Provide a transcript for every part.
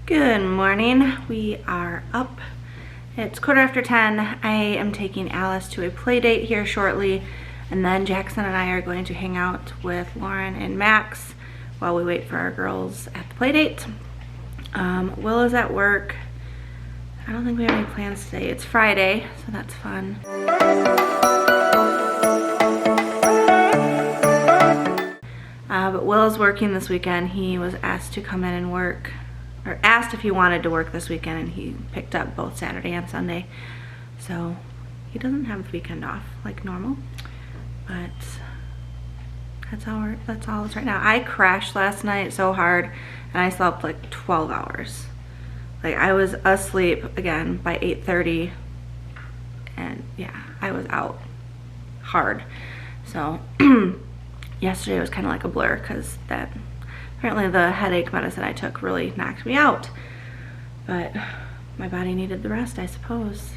Good morning. We are up. It's 10:15. I am taking Alice to a play date here shortly, and then Jackson and I are going to hang out with Lauren and Max while we wait for our girls at the play date. Will is at work. I don't think we have any plans today. It's Friday, so that's fun. But Will is working this weekend. He was asked to come in and work, or asked if he wanted to work this weekend, and he picked up both Saturday and Sunday. So he doesn't have the weekend off like normal, but that's all it's right now. I crashed last night so hard, and I slept like 12 hours. Like, I was asleep again by 8:30, and yeah, I was out hard. So yesterday was kind of like a blur because that apparently the headache medicine I took really knocked me out, but my body needed the rest, I suppose.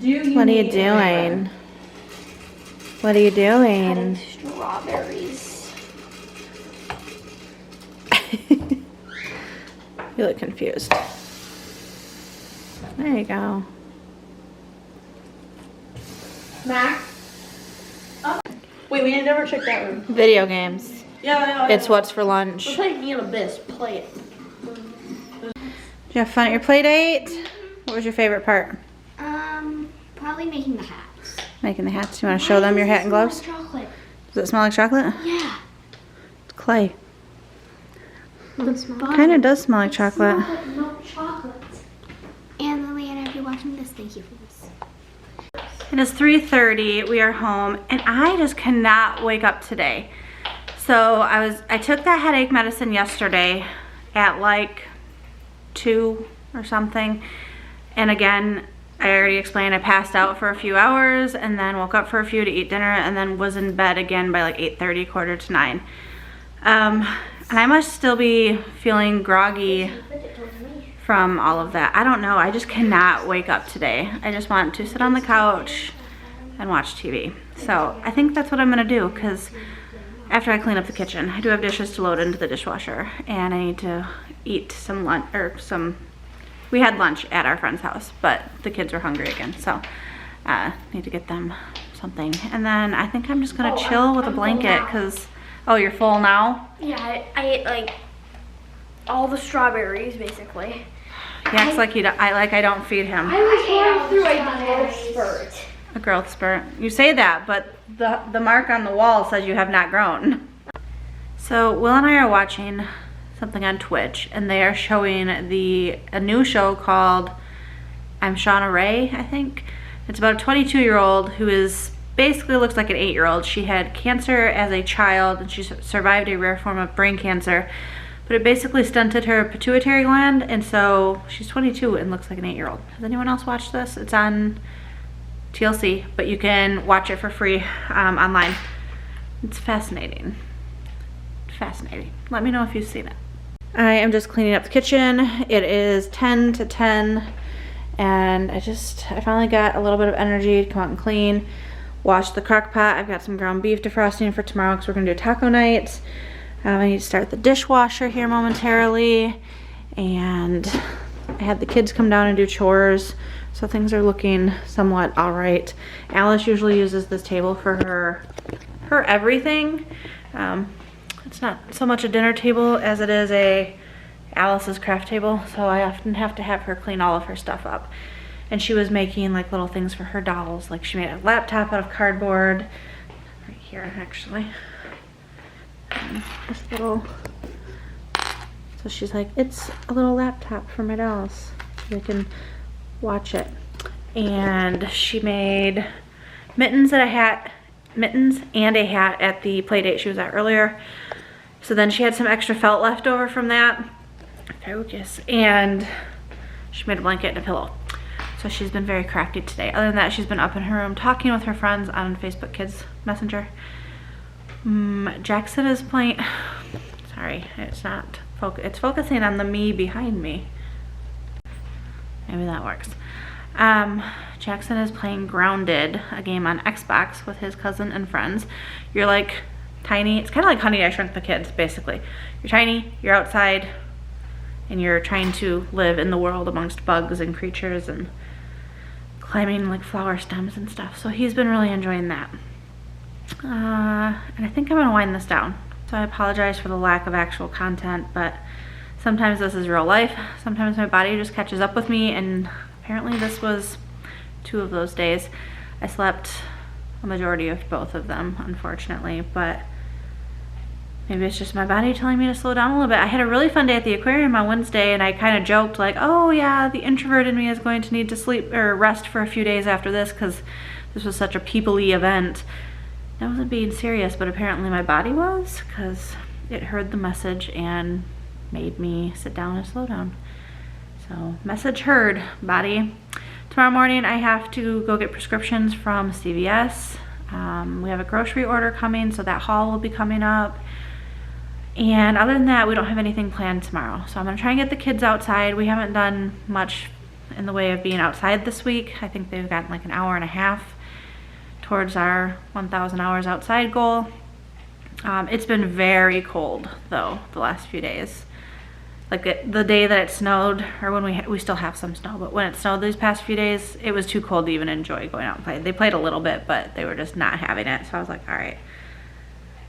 What are you doing? What are you doing? Cutting strawberries. You look confused. There you go. Max? Oh. Wait, we never checked that room. Video games. Yeah. It's what's for lunch. We're playing Me and Abyss. Play it. Did you have fun at your play date? What was your favorite part? Probably making the hats. Making the hats. You want to show them your hat and gloves? Chocolate. Does it smell like chocolate? Yeah. It's clay. It Kind of does smell like chocolate. smells like milk chocolate. And Liliana, if you're watching this, thank you for this. It is 3:30. We are home, and I just cannot wake up today. So I took that headache medicine yesterday at like 2 or something, and again, I already explained, I passed out for a few hours and then woke up for a few to eat dinner and then was in bed again by like 8:30, 8:45. And I must still be feeling groggy from all of that. I don't know, I just cannot wake up today. I just want to sit on the couch and watch TV. So I think that's what I'm gonna do, because after I clean up the kitchen, I do have dishes to load into the dishwasher, and I need to eat some lunch, we had lunch at our friend's house, but the kids were hungry again, so need to get them something. And then I think I'm just gonna chill with a blanket, because, oh, you're full now? Yeah, I ate like all the strawberries basically. He acts like I don't feed him. I was going through a growth spurt. A growth spurt. You say that, but the mark on the wall says you have not grown. So Will and I are watching something on Twitch, and they are showing a new show called I'm Shauna Ray, I think. It's about a 22-year-old who is basically looks like an 8-year-old. She had cancer as a child, and she survived a rare form of brain cancer, but it basically stunted her pituitary gland, and so she's 22 and looks like an 8-year-old. Has anyone else watched this? It's on TLC, but you can watch it for free online. It's fascinating. Fascinating. Let me know if you've seen it. I am just cleaning up the kitchen. It is 10 to 10, and I finally got a little bit of energy to come out and clean. Wash the crock pot. I've got some ground beef defrosting for tomorrow because we're gonna do a taco night. I need to start the dishwasher here momentarily, and I had the kids come down and do chores, so things are looking somewhat all right. Alice usually uses this table for her everything. It's not so much a dinner table as it is Alice's craft table, so I often have to have her clean all of her stuff up. And she was making like little things for her dolls, like she made a laptop out of cardboard, right here actually. This little, so she's like, it's a little laptop for my dolls so they can watch it. And she made mittens and a hat at the play date she was at earlier. So then she had some extra felt left over from that. Focus. And she made a blanket and a pillow. So she's been very crafty today. Other than that, she's been up in her room talking with her friends on Facebook Kids Messenger. Jackson is playing, sorry, it's not, it's focusing on the me behind me. Maybe that works. Jackson is playing Grounded, a game on Xbox with his cousin and friends. You're like tiny, it's kind of like Honey, I Shrunk the Kids, basically. You're tiny, you're outside, and you're trying to live in the world amongst bugs and creatures and climbing like flower stems and stuff. So he's been really enjoying that. And I think I'm gonna wind this down. So I apologize for the lack of actual content, but sometimes this is real life. Sometimes my body just catches up with me, and apparently this was 2 of those days. I slept a majority of both of them, unfortunately, but maybe it's just my body telling me to slow down a little bit. I had a really fun day at the aquarium on Wednesday, and I kind of joked like, oh yeah, the introvert in me is going to need to sleep or rest for a few days after this because this was such a people-y event. I wasn't being serious, but apparently my body was, because it heard the message and made me sit down and slow down. So message heard, body. Tomorrow morning I have to go get prescriptions from CVS. We have a grocery order coming, so that haul will be coming up. And other than that, we don't have anything planned tomorrow. So I'm gonna try and get the kids outside. We haven't done much in the way of being outside this week. I think they've gotten like an hour and a half towards our 1,000 hours outside goal. It's been very cold though the last few days. Like the day that it snowed, or when we still have some snow, but when it snowed these past few days, it was too cold to even enjoy going out and play. They played a little bit, but they were just not having it. So I was like, all right.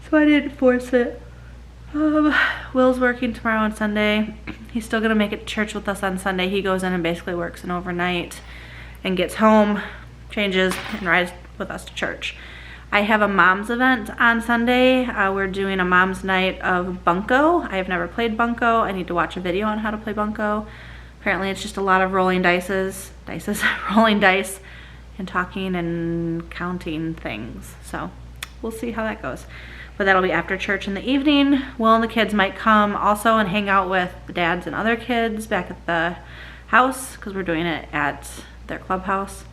So I didn't force it. Will's working tomorrow and Sunday. He's still gonna make it to church with us on Sunday. He goes in and basically works an overnight and gets home, changes, and rides with us to church. I have a mom's event on Sunday. We're doing a mom's night of bunco. I have never played bunco. I need to watch a video on how to play bunco. Apparently it's just a lot of rolling rolling dice and talking and counting things. So we'll see how that goes. But that'll be after church in the evening. Will and the kids might come also and hang out with the dads and other kids back at the house, because we're doing it at their clubhouse.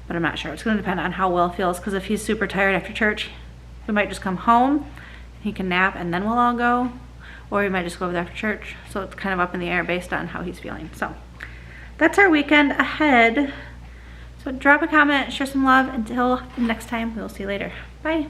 But I'm not sure. It's going to depend on how Will feels, because if he's super tired after church, we might just come home and he can nap and then we'll all go, or we might just go over there after church. So it's kind of up in the air based on how he's feeling. So that's our weekend ahead. So drop a comment, share some love. Until next time, we'll see you later. Bye.